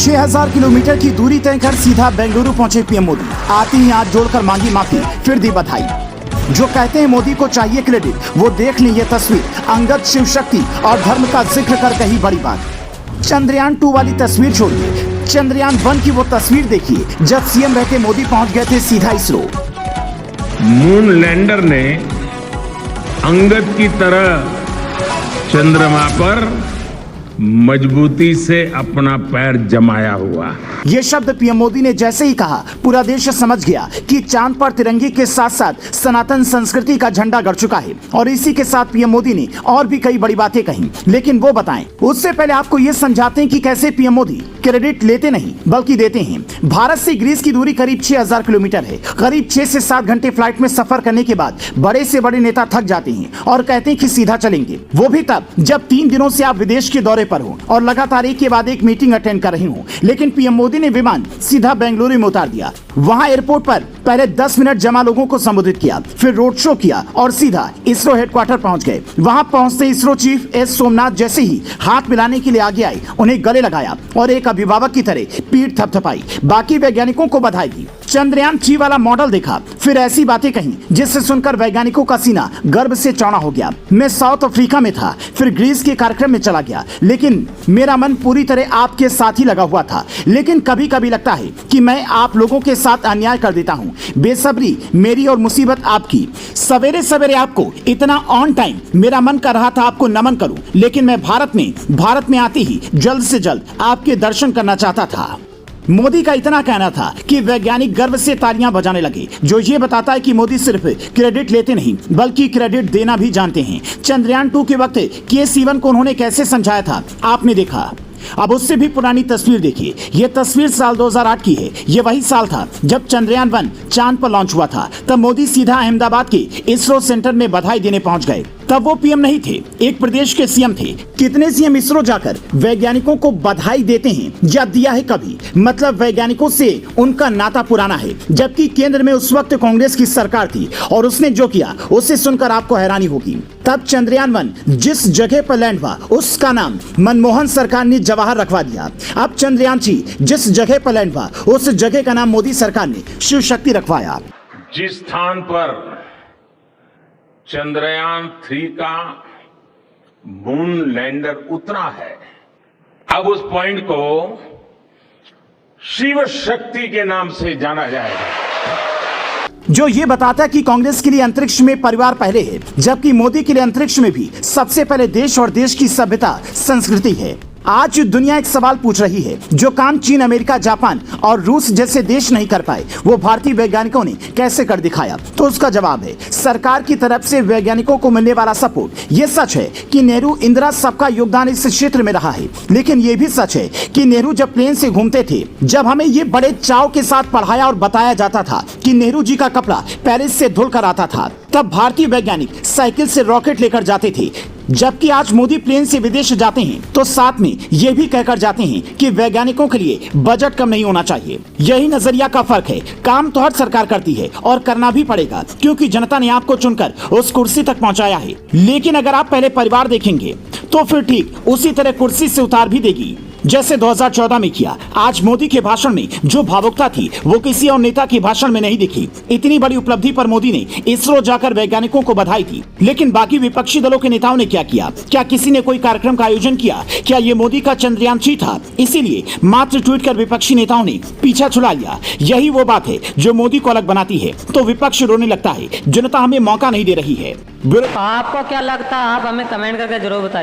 6000 kilometre की दूरी तय कर सीधा बेंगलुरु पहुंचे पीएम मोदी। आते ही हाथ जोड़कर मांगी माफी, फिर दी बधाई। जो कहते हैं मोदी को चाहिए क्रेडिट, वो देख लें ये तस्वीर। अंगद, शिव शक्ति और धर्म का जिक्र कर कही बड़ी बात। चंद्रयान 2 वाली तस्वीर छोड़िए, चंद्रयान 1 की वो तस्वीर देखिए जब सीएम रहते मोदी पहुंच गए थे सीधा इसरो। मून लैंडर ने अंगद की तरह चंद्रमा पर मजबूती से अपना पैर जमाया हुआ। ये शब्द पीएम मोदी ने जैसे ही कहा, पूरा देश समझ गया कि चांद पर तिरंगे के साथ साथ सनातन संस्कृति का झंडा गड़ चुका है। और इसी के साथ पीएम मोदी ने और भी कई बड़ी बातें कही, लेकिन वो बताएं उससे पहले आपको ये समझाते हैं कि कैसे पीएम मोदी क्रेडिट लेते नहीं बल्कि देते हैं। भारत से ग्रीस की दूरी करीब 6000 किलोमीटर है। करीब 6 से 7 घंटे फ्लाइट में सफर करने के बाद बड़े से बड़े नेता थक जाते हैं और कहते हैं कि सीधा चलेंगे, वो भी तब जब 3 दिनों से आप विदेश के दौरे पर हो और लगातार एक के बाद एक मीटिंग अटेंड कर रहे हो। लेकिन पीएम मोदी ने विमान सीधा बेंगलुरु में उतार दिया। वहां एयरपोर्ट पर पहले 10 मिनट जमा लोगों को संबोधित किया, फिर रोड शो किया और सीधा इसरो हेडक्वार्टर पहुंच गए। वहां पहुंचते इसरो चीफ एस सोमनाथ जैसे ही हाथ मिलाने के लिए आगे आए, उन्हें गले लगाया और एक अभिभावक की तरह पीठ थपथपाई। बाकी वैज्ञानिकों को बधाई दी। चंद्रयान 3 वाला मॉडल देखा, फिर ऐसी बातें कही जिससे सुनकर वैज्ञानिकों का सीना गर्व से चौड़ा हो गया। मैं साउथ अफ्रीका में था, फिर ग्रीस के कार्यक्रम में चला गया, लेकिन मेरा मन पूरी तरह आपके साथ ही लगा हुआ था। लेकिन कभी कभी लगता है कि मैं आप लोगों के साथ अन्याय कर देता हूँ। बेसब्री मेरी और मुसीबत आपकी। सवेरे सवेरे आपको इतना ऑन टाइम मेरा मन कर रहा था आपको नमन करूं, लेकिन मैं भारत में आते ही जल्द से जल्द आपके दर्शन करना चाहता था। मोदी का इतना कहना था कि वैज्ञानिक गर्व से तालियां बजाने लगे, जो ये बताता है कि मोदी सिर्फ क्रेडिट लेते नहीं बल्कि क्रेडिट देना भी जानते हैं। चंद्रयान 2 के वक्त के-सीवन को उन्होंने कैसे समझाया था आपने देखा। अब उससे भी पुरानी तस्वीर देखिए। ये तस्वीर साल 2008 की है। ये वही साल था जब चंद्रयान 1 चांद पर लॉन्च हुआ था। तब मोदी सीधा अहमदाबाद के इसरो सेंटर में बधाई देने पहुंच गए। तब वो पीएम नहीं थे, एक प्रदेश के सीएम थे। कितने सीएम इसरो जाकर वैज्ञानिकों को बधाई देते हैं या दिया है कभी? मतलब वैज्ञानिकों से उनका नाता पुराना है, जबकि केंद्र में उस वक्त कांग्रेस की सरकार थी और उसने जो किया उसे सुनकर आपको हैरानी होगी। तब चंद्रयान 1 जिस जगह पर लैंड हुआ उसका नाम मनमोहन सरकार ने जवाहर रखवा दिया। अब चंद्रयान 3 जिस जगह पर लैंड हुआ उस जगह का नाम मोदी सरकार ने शिव शक्ति रखवाया। जिस स्थान पर चंद्रयान 3 का मून लैंडर उतरा है, अब उस पॉइंट को शिव शक्ति के नाम से जाना जाएगा, जो ये बताता है कि कांग्रेस के लिए अंतरिक्ष में परिवार पहले है, जबकि मोदी के लिए अंतरिक्ष में भी सबसे पहले देश और देश की सभ्यता संस्कृति है। आज दुनिया एक सवाल पूछ रही है, जो काम चीन, अमेरिका, जापान और रूस जैसे देश नहीं कर पाए वो भारतीय वैज्ञानिकों ने कैसे कर दिखाया। तो उसका जवाब है सरकार की तरफ से वैज्ञानिकों को मिलने वाला सपोर्ट। ये सच है कि नेहरू, इंदिरा, सबका योगदान इस क्षेत्र में रहा है, लेकिन ये भी सच है कि नेहरू जब प्लेन से घूमते थे, जब हमें ये बड़े चाव के साथ पढ़ाया और बताया जाता था कि नेहरू जी का कपड़ा पेरिस से धुल कर आता था, तब भारतीय वैज्ञानिक साइकिल से रॉकेट लेकर जाते थे। जबकि आज मोदी प्लेन से विदेश जाते हैं तो साथ में ये भी कहकर जाते हैं कि वैज्ञानिकों के लिए बजट कम नहीं होना चाहिए। यही नजरिया का फर्क है। काम तो हर सरकार करती है और करना भी पड़ेगा, क्योंकि जनता ने आपको चुनकर उस कुर्सी तक पहुंचाया है। लेकिन अगर आप पहले परिवार देखेंगे तो फिर ठीक उसी तरह कुर्सी से उतार भी देगी, जैसे 2014 में किया। आज मोदी के भाषण में जो भावुकता थी वो किसी और नेता के भाषण में नहीं दिखी। इतनी बड़ी उपलब्धि पर मोदी ने इसरो जाकर वैज्ञानिकों को बधाई दी, लेकिन बाकी विपक्षी दलों के नेताओं ने क्या किया? क्या किसी ने कोई कार्यक्रम का आयोजन किया? क्या ये मोदी का चंद्रयान 3 था? इसीलिए मात्र ट्वीट कर विपक्षी नेताओं ने पीछा छुड़ा लिया। यही वो बात है जो मोदी को अलग बनाती है। तो विपक्ष रोने लगता है, जनता हमें मौका नहीं दे रही है। आपको क्या लगता है? आप हमें कमेंट करके जरूर बताइए।